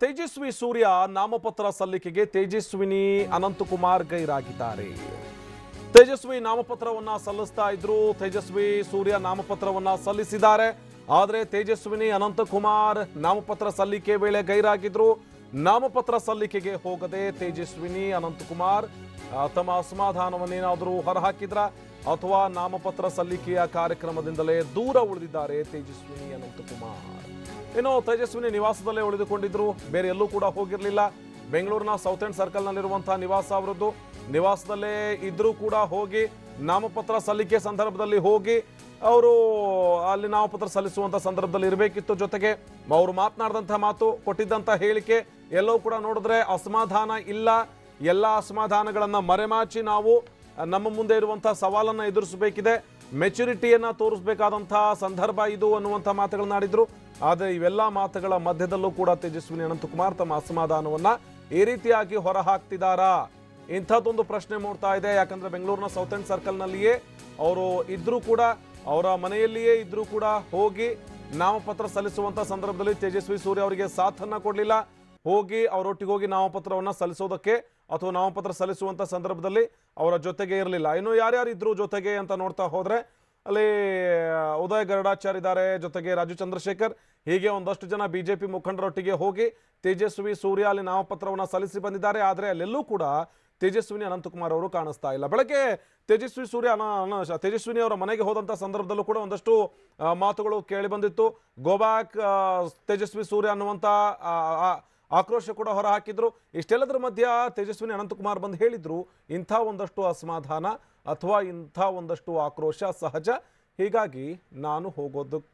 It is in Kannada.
ತೇಜಸ್ವಿ ಸೂರ್ಯ ನಾಮಪತ್ರ ಸಲ್ಲಿಕೆಗೆ ತೇಜಸ್ವಿನಿ ಅನಂತಕುಮಾರ್ ಗೈರಾಗಿದ್ದಾರೆ. ತೇಜಸ್ವಿ ನಾಮಪತ್ರವನ್ನ ಸಲ್ಲಿಸ್ತಾ ಇದ್ರು. ತೇಜಸ್ವಿ ಸೂರ್ಯ ನಾಮಪತ್ರವನ್ನ ಸಲ್ಲಿಸಿದ್ದಾರೆ. ಆದರೆ ತೇಜಸ್ವಿನಿ ಅನಂತಕುಮಾರ್ ನಾಮಪತ್ರ ಸಲ್ಲಿಕೆ ವೇಳೆ ಗೈರಾಗಿದ್ರು. ನಾಮಪತ್ರ ಸಲ್ಲಿಕೆಗೆ ಹೋಗದೆ ತೇಜಸ್ವಿನಿ ಅನಂತಕುಮಾರ್ ತಮ್ಮ ಅಸಮಾಧಾನವನ್ನೇನಾದರೂ ಹೊರಹಾಕಿದ್ರ ಅಥವಾ ನಾಮಪತ್ರ ಸಲ್ಲಿಕೆಯ ಕಾರ್ಯಕ್ರಮದಿಂದಲೇ ದೂರ ಉಳಿದಿದ್ದಾರೆ ತೇಜಸ್ವಿನಿ ಅನಂತಕುಮಾರ್. ಇನ್ನು ತೇಜಸ್ವಿನಿ ನಿವಾಸದಲ್ಲೇ ಉಳಿದುಕೊಂಡಿದ್ರು, ಬೇರೆ ಎಲ್ಲೂ ಕೂಡ ಹೋಗಿರಲಿಲ್ಲ. ಬೆಂಗಳೂರಿನ ಸೌತ್ ಎಂಡ್ ಸರ್ಕಲ್ ನಲ್ಲಿರುವಂತಹ ನಿವಾಸ ಅವರದ್ದು. ನಿವಾಸದಲ್ಲೇ ಇದ್ರೂ ಕೂಡ ಹೋಗಿ ನಾಮಪತ್ರ ಸಲ್ಲಿಕೆ ಸಂದರ್ಭದಲ್ಲಿ ಹೋಗಿ ಅವರು ಅಲ್ಲಿ ನಾಮಪತ್ರ ಸಲ್ಲಿಸುವಂತ ಸಂದರ್ಭದಲ್ಲಿ ಇರಬೇಕಿತ್ತು. ಜೊತೆಗೆ ಅವರು ಮಾತನಾಡಿದಂತಹ ಮಾತು, ಕೊಟ್ಟಿದ್ದಂತ ಹೇಳಿಕೆ ಎಲ್ಲವೂ ಕೂಡ ನೋಡಿದ್ರೆ ಅಸಮಾಧಾನ ಇಲ್ಲ. ಎಲ್ಲ ಅಸಮಾಧಾನಗಳನ್ನ ಮರೆಮಾಚಿ ನಾವು ನಮ್ಮ ಮುಂದೆ ಇರುವಂತಹ ಸವಾಲನ್ನ ಎದುರಿಸಬೇಕಿದೆ, ಮೆಚುರಿಟಿಯನ್ನ ತೋರಿಸಬೇಕಾದಂತಹ ಸಂದರ್ಭ ಇದು ಅನ್ನುವಂಥ ಮಾತುಗಳನ್ನಾಡಿದ್ರು. ಆದರೆ ಇವೆಲ್ಲ ಮಾತುಗಳ ಮಧ್ಯದಲ್ಲೂ ಕೂಡ ತೇಜಸ್ವಿನಿ ಅನಂತಕುಮಾರ್ ತಮ್ಮ ಅಸಮಾಧಾನವನ್ನ ಈ ರೀತಿಯಾಗಿ ಹೊರಹಾಕ್ತಿದ್ದಾರಾ? ಇಂಥದ್ದೊಂದು ಪ್ರಶ್ನೆ ಮೂಡ್ತಾ ಇದೆ. ಯಾಕಂದ್ರೆ ಬೆಂಗಳೂರಿನ ಸೌತ್ ಎಂಡ್ ಸರ್ಕಲ್ ನಲ್ಲಿಯೇ ಅವರು ಇದ್ರೂ ಕೂಡ, ಅವರ ಮನೆಯಲ್ಲಿಯೇ ಇದ್ರೂ ಕೂಡ ಹೋಗಿ ನಾಮಪತ್ರ ಸಲ್ಲಿಸುವಂತ ಸಂದರ್ಭದಲ್ಲಿ ತೇಜಸ್ವಿ ಸೂರ್ಯ ಅವರಿಗೆ ಸಾಥನ್ನ ಕೊಡಲಿಲ್ಲ. ಹೋಗಿ ಅವರೊಟ್ಟಿಗೆ ಹೋಗಿ ನಾಮಪತ್ರವನ್ನ ಸಲ್ಲಿಸೋದಕ್ಕೆ ಅಥವಾ ನಾಮಪತ್ರ ಸಲ್ಲಿಸುವಂತ ಸಂದರ್ಭದಲ್ಲಿ ಅವರ ಜೊತೆಗೆ ಇರಲಿಲ್ಲ. ಇನ್ನು ಯಾರ್ಯಾರು ಇದ್ರು ಜೊತೆಗೆ ಅಂತ ನೋಡ್ತಾ ಹೋದ್ರೆ ಅಲ್ಲಿ ಉದಯ್ ಗರುಡಾಚಾರ್ ಇದ್ದಾರೆ, ಜೊತೆಗೆ ರಾಜು ಚಂದ್ರಶೇಖರ್, ಹೀಗೆ ಒಂದಷ್ಟು ಜನ ಬಿಜೆಪಿ ಮುಖಂಡರೊಟ್ಟಿಗೆ ಹೋಗಿ ತೇಜಸ್ವಿ ಸೂರ್ಯ ಅಲ್ಲಿ ನಾಮಪತ್ರವನ್ನ ಸಲ್ಲಿಸಿ ಬಂದಿದ್ದಾರೆ. ಆದರೆ ಅಲ್ಲೆಲ್ಲೂ ಕೂಡ ತೇಜಸ್ವಿನಿ ಅನಂತಕುಮಾರ್ ಅವರು ಕಾಣಿಸ್ತಾ ಇಲ್ಲ. ಬೆಳಗ್ಗೆ ತೇಜಸ್ವಿ ಸೂರ್ಯ ತೇಜಸ್ವಿನಿ ಅವರ ಮನೆಗೆ ಹೋದಂಥ ಸಂದರ್ಭದಲ್ಲೂ ಕೂಡ ಒಂದಷ್ಟು ಮಾತುಗಳು ಕೇಳಿ ಬಂದಿತ್ತು. ಗೋಬ್ಯಾಕ್ ತೇಜಸ್ವಿ ಸೂರ್ಯ ಅನ್ನುವಂಥ ಆಕ್ರೋಶ ಕೂಡ ಹೊರ ಹಾಕಿದ್ರು. ಇಷ್ಟೆಲ್ಲದರ ಮಧ್ಯ ತೇಜಸ್ವಿನಿ ಅನಂತಕುಮಾರ್ ಬಂದು ಹೇಳಿದ್ರು, ಇಂಥ ಒಂದಷ್ಟು ಅಸಮಾಧಾನ ಅಥವಾ ಇಂಥ ಒಂದಷ್ಟು ಆಕ್ರೋಶ ಸಹಜ, ಹೀಗಾಗಿ ನಾನು ಹೋಗೋದಕ್ಕೆ